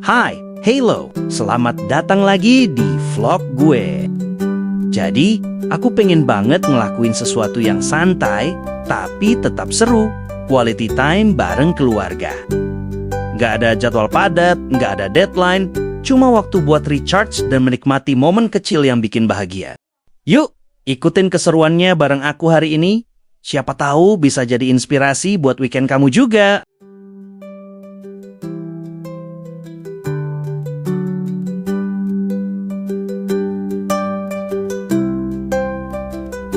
Hai, Halo, selamat datang lagi di vlog gue. Jadi, aku pengen banget ngelakuin sesuatu yang santai, tapi tetap seru. Quality time bareng keluarga. Nggak ada jadwal padat, nggak ada deadline, cuma waktu buat recharge dan menikmati momen kecil yang bikin bahagia. Yuk, ikutin keseruannya bareng aku hari ini. Siapa tahu bisa jadi inspirasi buat weekend kamu juga.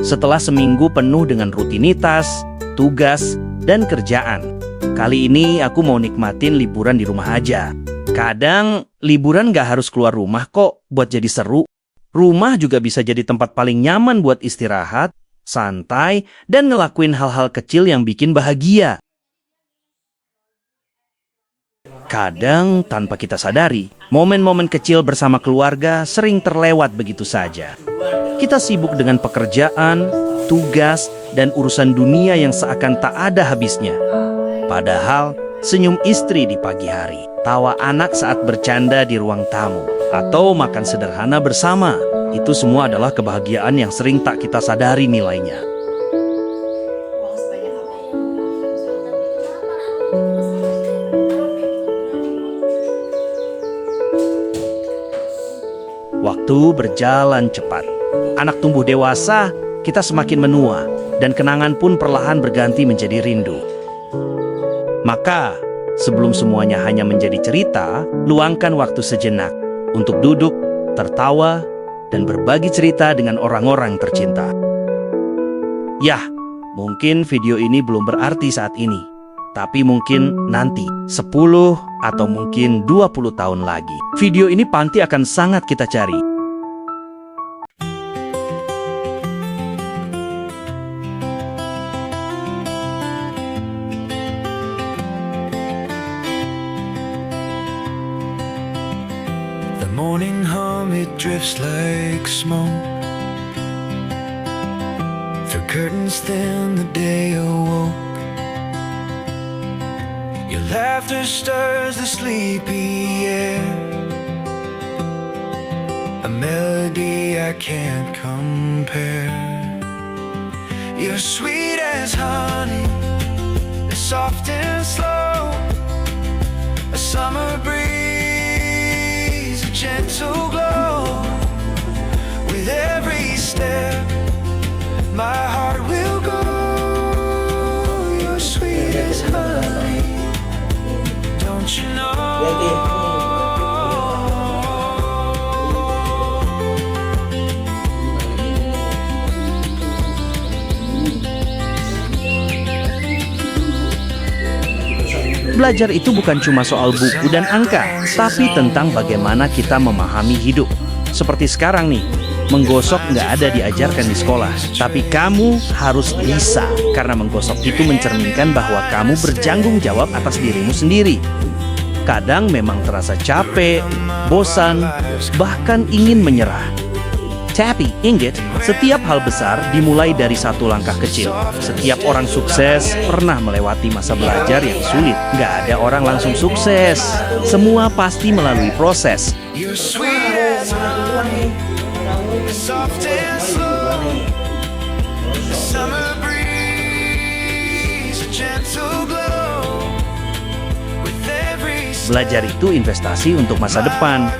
Setelah seminggu penuh dengan rutinitas, tugas, dan kerjaan, kali ini aku mau nikmatin liburan di rumah aja. Kadang, liburan gak harus keluar rumah kok buat jadi seru. Rumah juga bisa jadi tempat paling nyaman buat istirahat, santai, dan ngelakuin hal-hal kecil yang bikin bahagia. Kadang, tanpa kita sadari, momen-momen kecil bersama keluarga sering terlewat begitu saja. Kita sibuk dengan pekerjaan, tugas, dan urusan dunia yang seakan tak ada habisnya. Padahal, senyum istri di pagi hari, tawa anak saat bercanda di ruang tamu, atau makan sederhana bersama, itu semua adalah kebahagiaan yang sering tak kita sadari nilainya. Waktu berjalan cepat. Anak tumbuh dewasa, kita semakin menua, dan kenangan pun perlahan berganti menjadi rindu. Maka, sebelum semuanya hanya menjadi cerita, luangkan waktu sejenak untuk duduk, tertawa, dan berbagi cerita dengan orang-orang tercinta. Yah, mungkin video ini belum berarti saat ini, tapi mungkin nanti, 10 atau mungkin 20 tahun lagi, video ini pasti akan sangat kita cari. The morning hum, it drifts like smoke through curtains thin, the day awoke. Your laughter stirs the sleepy air, a melody I can't compare. You're sweet as honey, soft and slow, a summer breeze, a gentle glow. With every step, my heart will go. You're sweet as honey, don't you know? Belajar itu bukan cuma soal buku dan angka, tapi tentang bagaimana kita memahami hidup. Seperti sekarang nih, menggosok nggak ada diajarkan di sekolah, tapi kamu harus bisa, karena menggosok itu mencerminkan bahwa kamu bertanggung jawab atas dirimu sendiri. Kadang memang terasa capek, bosan, bahkan ingin menyerah. Tapi ingat, setiap hal besar dimulai dari satu langkah kecil. Setiap orang sukses pernah melewati masa belajar yang sulit. Nggak ada orang langsung sukses. Semua pasti melalui proses. You're sweet as honey, soft and slow, the summer breeze, a gentle glow. With every Belajar itu investasi untuk masa depan.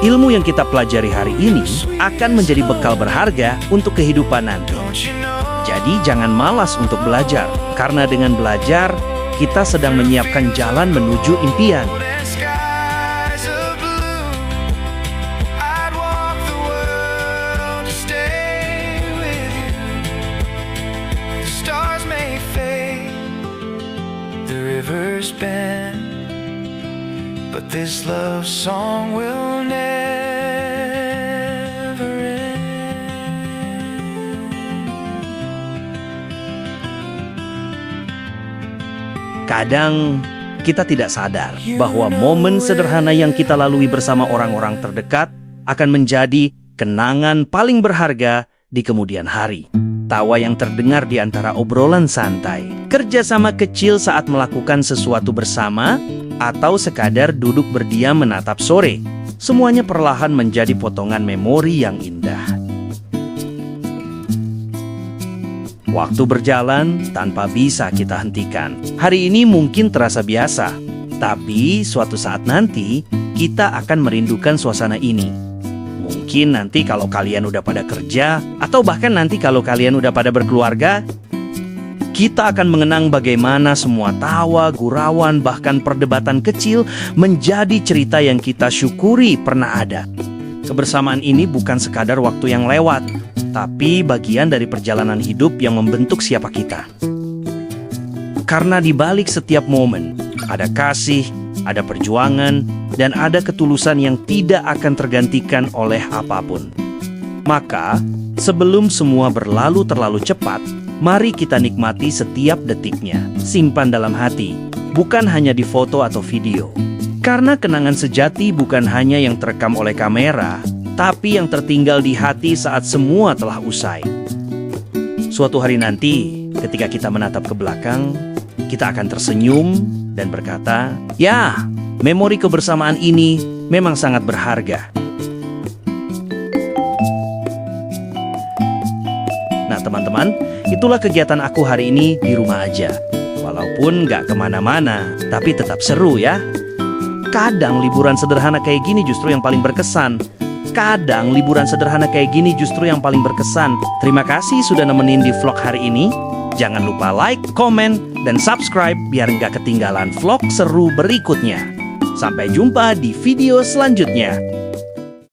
Ilmu yang kita pelajari hari ini akan menjadi bekal berharga untuk kehidupan nanti. Jadi jangan malas untuk belajar, karena dengan belajar, kita sedang menyiapkan jalan menuju impian. But this love song will never end. Kadang kita tidak sadar bahwa momen sederhana yang kita lalui bersama orang-orang terdekat akan menjadi kenangan paling berharga di kemudian hari. Tawa yang terdengar di antara obrolan santai, kerjasama kecil saat melakukan sesuatu bersama, atau sekadar duduk berdiam menatap sore, semuanya perlahan menjadi potongan memori yang indah. Waktu berjalan tanpa bisa kita hentikan. Hari ini mungkin terasa biasa, tapi suatu saat nanti kita akan merindukan suasana ini. Mungkin nanti kalau kalian udah pada kerja, atau bahkan nanti kalau kalian udah pada berkeluarga, kita akan mengenang bagaimana semua tawa, gurauan, bahkan perdebatan kecil menjadi cerita yang kita syukuri pernah ada. Kebersamaan ini bukan sekadar waktu yang lewat, tapi bagian dari perjalanan hidup yang membentuk siapa kita. Karena di balik setiap momen, ada kasih, ada perjuangan, dan ada ketulusan yang tidak akan tergantikan oleh apapun. Maka, sebelum semua berlalu terlalu cepat, mari kita nikmati setiap detiknya, simpan dalam hati, bukan hanya di foto atau video. Karena kenangan sejati bukan hanya yang terekam oleh kamera, tapi yang tertinggal di hati saat semua telah usai. Suatu hari nanti, ketika kita menatap ke belakang, kita akan tersenyum dan berkata, "Ya, memori kebersamaan ini memang sangat berharga." Nah teman-teman, itulah kegiatan aku hari ini di rumah aja. Walaupun nggak kemana-mana, tapi tetap seru ya. Kadang liburan sederhana kayak gini justru yang paling berkesan. Terima kasih sudah nemenin di vlog hari ini. Jangan lupa like, komen, dan subscribe biar nggak ketinggalan vlog seru berikutnya. Sampai jumpa di video selanjutnya.